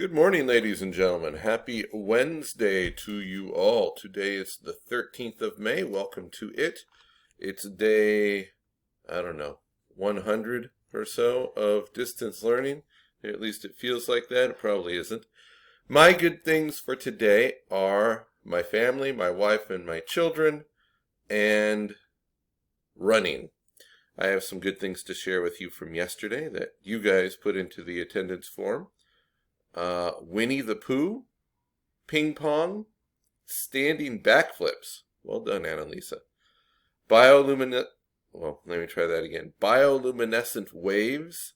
Good morning, ladies and gentlemen. Happy Wednesday to you all. Today is the 13th of May. Welcome to it. It's day, 100 or so of distance learning. At least it feels like that. It probably isn't. My good things for today are my family, my wife, and my children, and running. I have some good things to share with you from yesterday that you guys put into the attendance form. Winnie the Pooh, ping pong, standing backflips. Well done, Annalisa. Bioluminescent waves,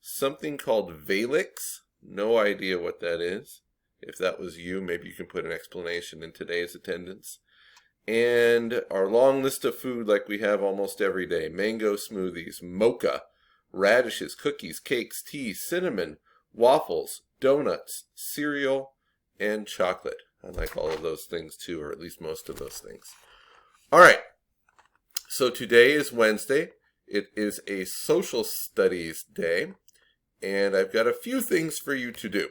something called Valix. No idea what that is. If that was you, maybe you can put an explanation in today's attendance. And our long list of food like we have almost every day. Mango smoothies, mocha, radishes, cookies, cakes, tea, cinnamon, waffles, donuts, cereal, and chocolate. I like all of those things too, or at least most of those things. All right, so today is Wednesday. It is a social studies day, and I've got a few things for you to do.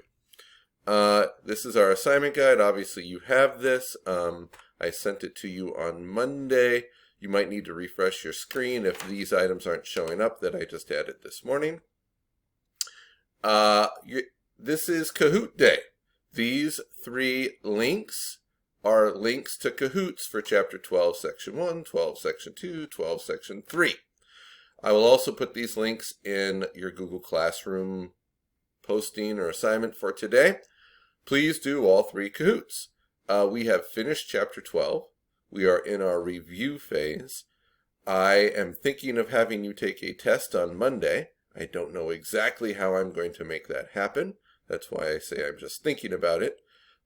This is our assignment guide. Obviously, you have this. I sent it to you on Monday. You might need to refresh your screen if these items aren't showing up that I just added this morning. This is Kahoot Day. These three links are links to Kahoots for Chapter 12, Section 1, 12, Section 2, 12, Section 3. I will also put these links in your Google Classroom posting or assignment for today. Please do all three Kahoots. We have finished Chapter 12. We are in our review phase. I am thinking of having you take a test on Monday. I don't know exactly how I'm going to make that happen. That's why I say I'm just thinking about it.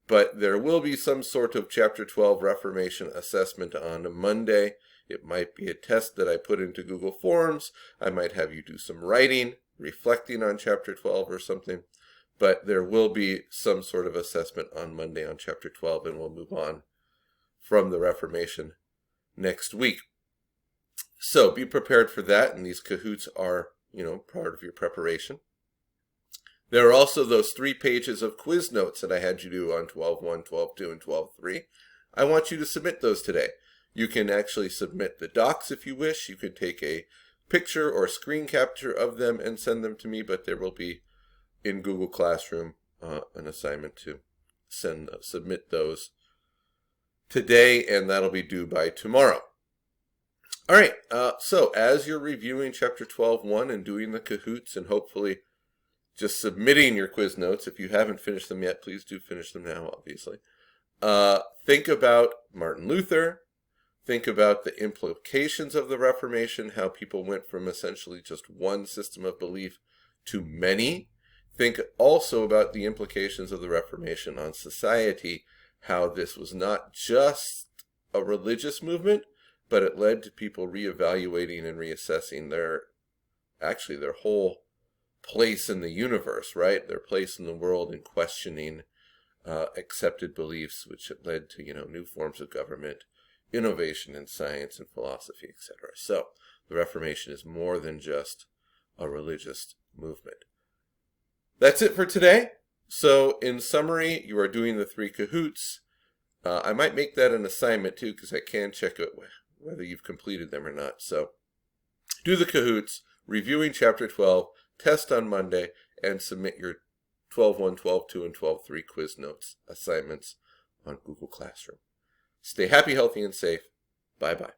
But there will be some sort of Chapter 12 Reformation assessment on Monday. It might be a test that I put into Google Forms. I might have you do some writing, reflecting on Chapter 12 or something. But there will be some sort of assessment on Monday on Chapter 12, and we'll move on from the Reformation next week. So be prepared for that, and these Kahoots are part of your preparation. There are also those 3 pages of quiz notes that I had you do on 12.1, 12.2, and 12.3. I want you to submit those today. You can actually submit the docs if you wish. You can take a picture or screen capture of them and send them to me, but there will be in Google Classroom an assignment to submit those today, and that'll be due by tomorrow. All right, so as you're reviewing Chapter 12.1 and doing the Kahoots and hopefully just submitting your quiz notes, if you haven't finished them yet, please do finish them now, obviously. Think about Martin Luther. Think about the implications of the Reformation, how people went from essentially just one system of belief to many. Think also about the implications of the Reformation on society, how this was not just a religious movement, but it led to people reevaluating and reassessing their whole place in the universe, right? Their place in the world, and questioning accepted beliefs, which led to new forms of government, innovation in science and philosophy, etc. So the Reformation is more than just a religious movement. That's it for today. So in summary, you are doing the 3 Kahoots. I might make that an assignment too, because I can check it whether you've completed them or not. So do the Kahoots, reviewing Chapter 12, test on Monday, and submit your 12.1, 12.2, and 12.3 quiz notes assignments on Google Classroom. Stay happy, healthy, and safe. Bye-bye.